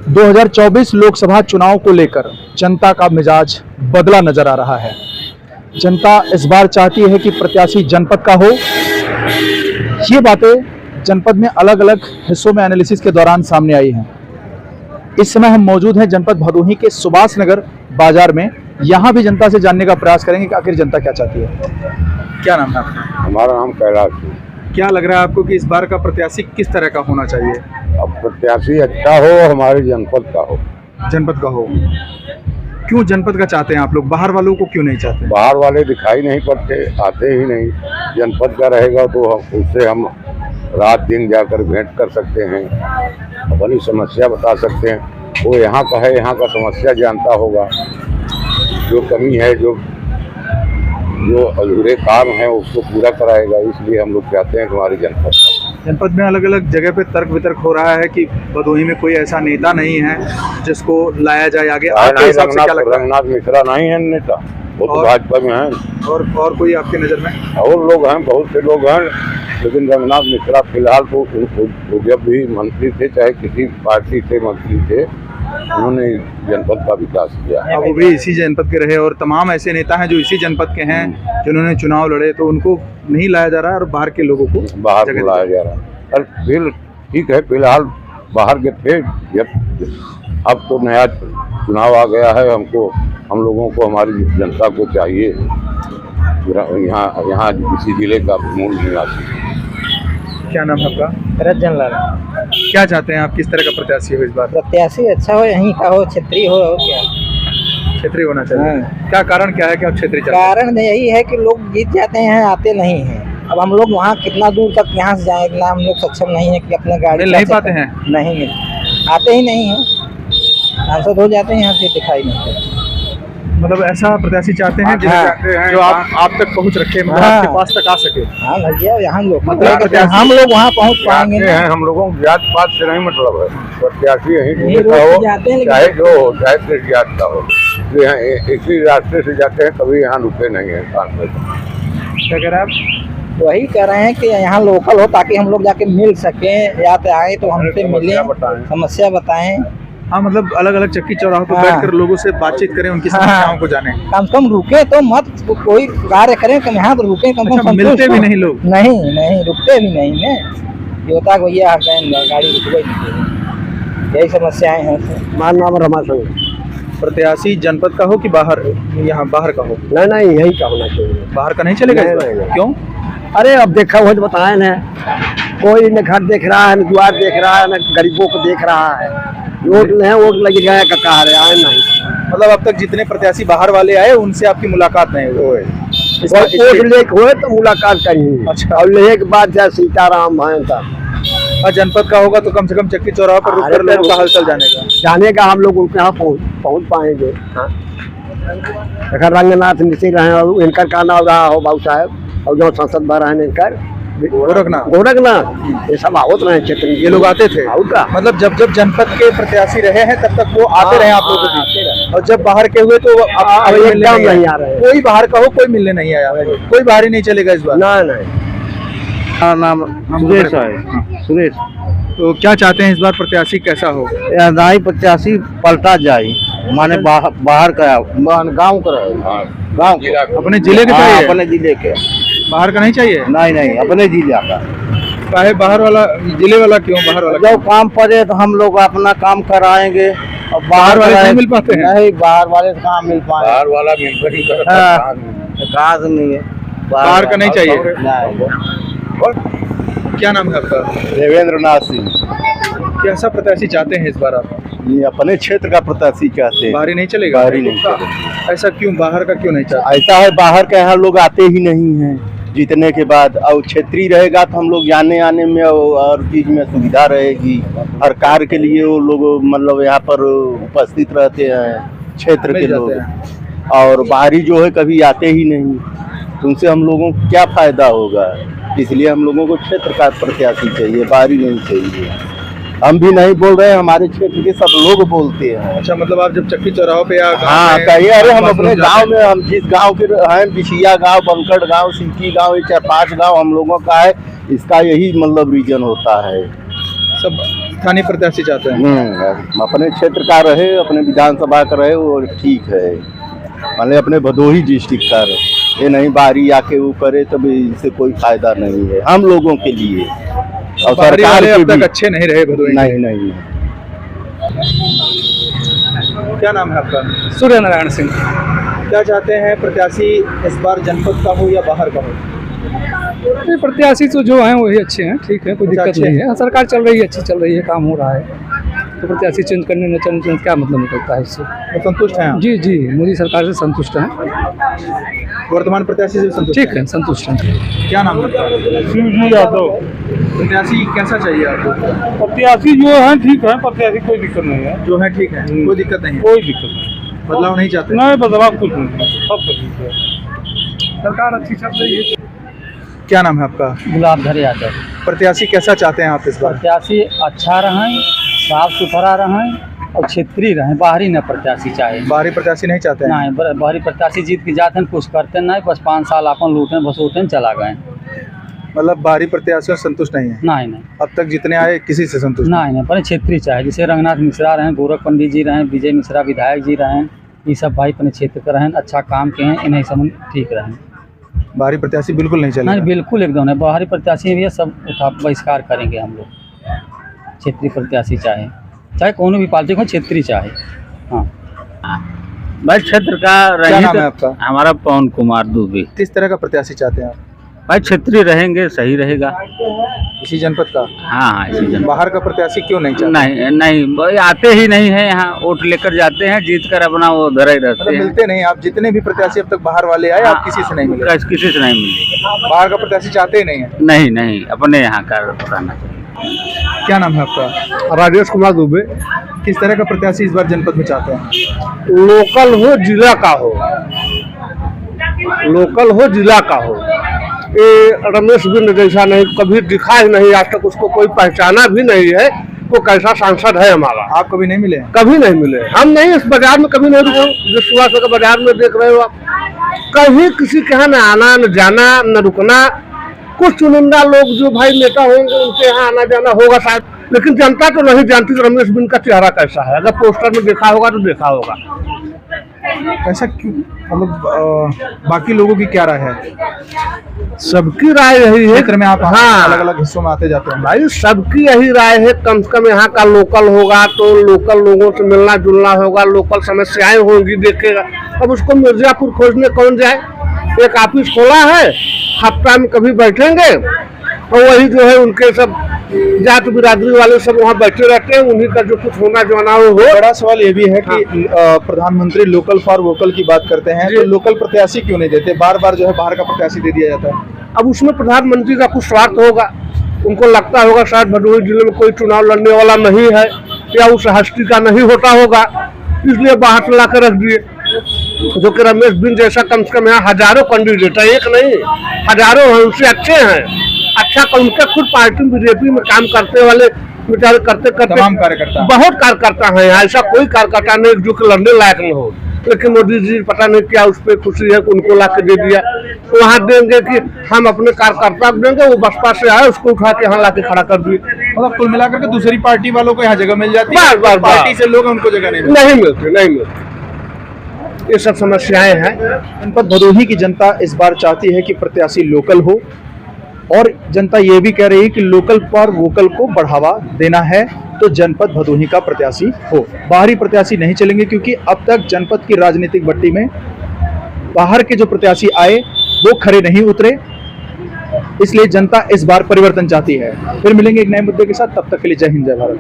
2024 लोकसभा चुनाव को लेकर जनता का मिजाज बदला नजर आ रहा है। जनता इस बार चाहती है कि प्रत्याशी जनपद का हो। ये बातें जनपद में अलग अलग हिस्सों में एनालिसिस के दौरान सामने आई हैं। इस समय हम मौजूद हैं जनपद भदोही के सुभाष नगर बाजार में। यहाँ भी जनता से जानने का प्रयास करेंगे कि आखिर जनता क्या चाहती है। क्या नाम है आपका? हमारा नाम कैलाश है। क्या लग रहा है आपको कि इस बार का प्रत्याशी किस तरह का होना चाहिए? अब प्रत्याशी अच्छा हो, हमारे जनपद का हो। जनपद का हो। क्यों जनपद का चाहते हैं आप लोग? बाहर वालों को क्यों नहीं चाहते? बाहर वाले दिखाई नहीं पड़ते, आते ही नहीं। जनपद का रहेगा तो उससे हम रात दिन जाकर भेंट कर सकते हैं, अपनी समस्या बता सकते हैं। वो यहाँ का है, यहाँ का समस्या जानता होगा, जो कमी है, जो अधूरे काम है उसको पूरा कराएगा। इसलिए हम लोग चाहते हैं कि हमारी जनपद में अलग अलग जगह पे तर्क वितर्क हो रहा है कि भदोही में कोई ऐसा नेता नहीं है जिसको लाया जाए आगे। आपके हिसाब से क्या लगता है? रंगनाथ मिश्रा नहीं है नेता, वो तो भाजपा में है। और कोई आपकी नज़र में? और लोग हैं, बहुत से लोग हैं, लेकिन रंगनाथ मिश्रा फिलहाल तो जब भी मंत्री थे, चाहे किसी पार्टी से मंत्री थे, उन्होंने जनपद का विकास किया। अब वो भी इसी जनपद के रहे और तमाम ऐसे नेता हैं जो इसी जनपद के हैं जिन्होंने चुनाव लड़े, तो उनको नहीं लाया जा रहा है और बाहर के लोगों को बाहर लाया जा रहा है। और फिर ठीक है, फिलहाल बाहर के थे, अब तो नया चुनाव आ गया है। हम लोगों को, हमारी जनता को चाहिए यहाँ किसी जिले का मूल निवासी। क्या नाम है आपका? रंजन लाल। क्या चाहते हैं आप? किस तरह का प्रत्याशी हो इस बार? प्रत्याशी अच्छा हो, यहीं का हो, क्षेत्रीय हो क्या? क्षेत्रीय होना चाहिए। हाँ। क्या कारण क्या है कि आप क्षेत्रीय चाहते हैं? कारण यही है कि लोग जीत जाते हैं, आते नहीं हैं। अब हम लोग वहाँ कितना दूर तक यहाँ से जाए, इतना हम लोग सक्षम नहीं है कि अपना गाड़ी नहीं पाते हैं। नहीं मिल आते ही नहीं है, सांसद हो जाते हैं, यहाँ से दिखाई नहीं देते। मतलब ऐसा प्रत्याशी चाहते हैं जो आप तक पहुंच रखे, मतलब हाँ। आपके पास तक आ सके। हाँ भैया, यहाँ लोग मतलब हम लोग वहाँ पहुँच पाएंगे हैं। हम लोगों को जात पात से नहीं मतलब है, प्रत्याशी यहीं यहीं का हो, जाते हैं, चाहे जो हो, चाहे किस जात का हो, इसी रास्ते से जाते हैं, कभी यहाँ रुके नहीं है। क्या कह रहे हैं आप? वही कह रहे हैं कि यहाँ लोकल हो ताकि हम लोग जाके मिल सकें, या तो आए तो हमसे मिलें, समस्या बताएं। हाँ, मतलब अलग अलग चक्की चौराहों पर बैठकर लोगों से बातचीत करें, उनकी समस्याओं को जानें। कम से कम रुके तो मत, कोई कार्य करें कम, यहाँ पर रुके कम से कम। मिलते भी नहीं लोग? नहीं रुकते भी नहीं है। ये होता है भैया गाड़ी रुक गई, यही समस्याएं हैं। हमारा नाम रमाशंकर। प्रत्याशी जनपद का हो कि बाहर, यहाँ बाहर का हो? नहीं, यही का होना चाहिए। बाहर का नहीं चलेगा? नहीं। क्यों? अरे अब देखा हो तो बताए ना, कोई न घर देख रहा है, न द्वार देख रहा है, न गरीबों को देख रहा है। वोट लगे गए कहा रहे आए नहीं। मतलब अब तक जितने प्रत्याशी बाहर वाले आए उनसे आपकी मुलाकात नहीं हुई? वोट लेके हुए तो मुलाकात करी। अच्छा। और लेने के बाद चाहे सीताराम है तब। और जनपद का होगा तो कम से कम चक्की चौराहा पर रुककर लोगों का हालचाल जाने का हम लोग उनके यहाँ पहुँच पाएंगे। अगर रंगनाथ मिश्र रहे और इनकर का नाम रहा हो बाबू साहब, और जो संसद में रहे इनकर गोरखनाथ, ये सब आवत रहे क्षेत्र, ये लोग आते थे। मतलब जब जनपद के प्रत्याशी रहे हैं तब तक वो आते रहे आप लोगों के बीच, और जब बाहर के हुए तो एकदम नहीं आ रहे। कोई बाहर का हो, कोई मिलने नहीं आया, कोई बाहर ही नहीं चलेगा इस बार? नहीं। नाम सुरेश है। सुरेश। तो क्या चाहते हैं इस बार प्रत्याशी कैसा हो? दाई प्रत्याशी पलटा जाए, माने बाहर का गाँव का रहे, गाँव अपने जिले के चाहिए? अपने जिले के, बाहर का नहीं चाहिए? नहीं अपने जिले का। काहे बाहर वाला? जिले वाला क्यों? बाहर वाला जब काम पड़े तो हम लोग अपना काम कराएंगे, और बाहर वाले नहीं मिल पाते हैं? नहीं, बाहर वाले से कहाँ मिल पाए। बाहर वाला मिलकर घास नहीं है, बाहर का नहीं चाहिए। नहीं। क्या नाम है आपका? देवेंद्र नाथ सिंह। कैसा प्रत्याशी चाहते हैं इस बार आप? ये अपने क्षेत्र का प्रत्याशी चाहते हैं। बाहरी नहीं चलेगा? बाहरी नहीं चलेगा। ऐसा क्यों? बाहर का क्यों नहीं चाहते? ऐसा है, बाहर के यहाँ लोग आते ही नहीं हैं जीतने के बाद। और क्षेत्रीय रहेगा तो हम लोग जाने आने में और चीज में सुविधा रहेगी। हर कार्य के लिए वो लोग मतलब यहाँ पर उपस्थित रहते हैं क्षेत्र के लोग, और बाहरी जो है कभी आते ही नहीं, उनसे हम लोगों को क्या फायदा होगा। इसलिए हम लोगों को क्षेत्र का प्रत्याशी चाहिए, बाहरी नहीं चाहिए। हम भी नहीं बोल रहे हैं, हमारे क्षेत्र के सब लोग बोलते हैं। अच्छा, मतलब आप जब चक्की चौराहों पे या हाँ कहिए, अरे हम अपने गांव में, हम जिस गांव के हैं, बिछिया गांव, बंकड़ गांव, सिंकी गांव, ये 4-5 गांव हम लोगों का है। इसका यही मतलब रीजन होता है। सब स्थानीय प्रत्याशी चाहते हैं। अपने क्षेत्र का रहे, अपने विधानसभा का रहे, वो ठीक है। मान ली अपने भदोही डिस्ट्रिक्ट का रहे, ये नहीं बाहरी आके वो करे, तब इससे कोई फायदा नहीं है हम लोगों के लिए। और सरकार अब तक अच्छे नहीं रहे भदोही। नहीं। क्या नाम है आपका? सूर्य नारायण सिंह। क्या चाहते हैं प्रत्याशी इस बार जनपद का हो या बाहर का हो? ये प्रत्याशी तो जो हैं वही अच्छे हैं, ठीक है, कोई दिक्कत अच्छे नहीं है। सरकार चल रही है, अच्छी चल रही है, काम हो रहा है, तो प्रत्याशी चेंज करने न चेंज क्या मतलब निकलता है इससे? तो संतुष्ट हैं आप? जी जी, मोदी सरकार से संतुष्ट हैं। वर्तमान प्रत्याशी से संतुष्ट? ठीक है, संतुष्ट हैं। क्या नाम है? शिवजी यादव। प्रत्याशी कैसा चाहिए आपको? प्रत्याशी जो है ठीक है, प्रत्याशी कोई दिक्कत नहीं है। जो है ठीक है, कोई दिक्कत नहीं है? कोई दिक्कत नहीं, बदलाव नहीं चाहते? नहीं बदलाव कुछ नहीं, सब ठीक है, सरकार अच्छी चल रही है। क्या नाम है आपका? गुलाबधर यादव। प्रत्याशी कैसा चाहते हैं आप इस बार? प्रत्याशी अच्छा रहें, साफ सुथरा रहें और क्षेत्रीय रहें, बाहरी न प्रत्याशी चाहे। बाहरी प्रत्याशी नहीं चाहते हैं? नहीं, बाहरी प्रत्याशी जीत के जाते हैं, कुछ करते नहीं, बस 5 साल अपन लूटें बसूटें चला गए। मतलब बाहरी प्रत्याशियों से संतुष्ट नहीं है? नहीं। अब तक जितने आए किसी से संतुष्ट नहीं, पर क्षेत्रीय चाहे, जैसे रंगनाथ मिश्रा रहें, गोरख पंडित जी रहें, विजय मिश्रा विधायक जी रहें, ये सब भाई अपने क्षेत्र के रहें, अच्छा काम के हैं, इन्हें सब ठीक रहें। बाहरी प्रत्याशी बिल्कुल नहीं चलेगा? नहीं, बिल्कुल एकदम नहीं। बाहरी प्रत्याशी भी सब उठा बहिष्कार करेंगे हम लोग। क्षेत्रीय प्रत्याशी चाहे कौन भी पार्टी को, क्षेत्रीय चाहे। हाँ भाई क्षेत्र का क्या रहे नाम है तो आपका? हमारा पवन कुमार दुबे। किस तरह का प्रत्याशी चाहते हैं आप? भाई क्षेत्रीय रहेंगे सही रहेगा। इसी जनपद का? हाँ इसी जन। बाहर का प्रत्याशी क्यों नहीं चाहते? नहीं भाई आते ही नहीं है यहाँ, वोट लेकर जाते हैं, जीत कर अपना वो धरे ही रहते हैं। मिलते नहीं। आप जितने भी प्रत्याशी अब तक बाहर वाले आए, आप किसी से नहीं मिले? किसी से नहीं मिले। बाहर का प्रत्याशी चाहते ही नहीं है? नहीं अपने यहाँ का रहना चाहिए। क्या नाम है आपका? राजेश कुमार दुबे। किस तरह का प्रत्याशी इस बार जनपद में चाहते हैं? लोकल हो, जिला का हो, लोकल हो, जिला का हो। ये रमेश बिंद जैसा नहीं, कभी दिखा ही नहीं, आज तक उसको कोई पहचाना भी नहीं है। वो कैसा सांसद है हमारा? आप कभी नहीं मिले? कभी नहीं मिले। हम नहीं, इस बाजार में कभी नहीं रुके। जिस सुबह से बाजार में देख रहे हो आप, कहीं किसी के यहाँ न आना न जाना न रुकना। कुछ चुनिंदा लोग जो भाई नेता होंगे उनके यहाँ आना जाना होगा शायद, लेकिन जनता तो नहीं जानती रमेश बिंद का चेहरा कैसा है। अगर पोस्टर में देखा होगा तो देखा होगा। ऐसा क्यों? मतलब बाकी लोगों की क्या राय है? सबकी राय यही है। क्षेत्र में आप हाँ, अलग अलग हिस्सों में आते जाते हैं भाई, सबकी यही राय है। कम से कम यहाँ का लोकल होगा तो लोकल लोगों से मिलना जुलना होगा, लोकल समस्याएं होंगी देखेगा। अब उसको मिर्जापुर खोजने कौन जाए? एक ऑफिस खोला है, हफ्ता में कभी बैठेंगे और वही जो है उनके सब जात बिरादरी वाले सब वहाँ बैठे रहते हैं, उन्हीं का जो कुछ होना जो ना हो। बड़ा सवाल ये भी है कि प्रधानमंत्री लोकल फॉर वोकल की बात करते हैं, तो लोकल प्रत्याशी क्यों नहीं देते? बार बार जो है बाहर का प्रत्याशी दे दिया जाता है। अब उसमें प्रधानमंत्री का कुछ स्वार्थ होगा, उनको लगता होगा शायद भदोही जिले में कोई चुनाव लड़ने वाला नहीं है या उस हस्ती का नहीं होता होगा, इसलिए बाहर से ला कर रख दिए। जो कि रमेश बिंद जैसा कम से कम यहाँ हजारों कैंडिडेट है, एक नहीं हजारों हैं, उनसे अच्छे हैं। अच्छा, उनके खुद पार्टी बीजेपी में काम करते वाले बेचारे करते तमाम कार्यकर्ता, बहुत कार्यकर्ता हैं। ऐसा कोई कार्यकर्ता नहीं जो कि लड़ने लायक न हो, लेकिन मोदी जी पता नहीं क्या उस पर खुशी है कि उनको ला के दे दिया। वहाँ देंगे कि हम अपने कार्यकर्ता को देंगे, वो बसपा से आए उसको उठा के यहाँ ला के खड़ा कर दिए। मतलब कुल मिलाकर के दूसरी पार्टी वालों को यहाँ जगह मिल जाती है, पार्टी से लोग उनको जगह नहीं मिलती। ये सब समस्याएं हैं। जनपद भदोही की जनता इस बार चाहती है कि प्रत्याशी लोकल हो, और जनता ये भी कह रही है कि लोकल फॉर वोकल को बढ़ावा देना है तो जनपद भदोही का प्रत्याशी हो। बाहरी प्रत्याशी नहीं चलेंगे, क्योंकि अब तक जनपद की राजनीतिक भट्टी में बाहर के जो प्रत्याशी आए वो खरे नहीं उतरे, इसलिए जनता इस बार परिवर्तन चाहती है। फिर मिलेंगे एक नए मुद्दे के साथ, तब तक के लिए जय हिंद जय भारत।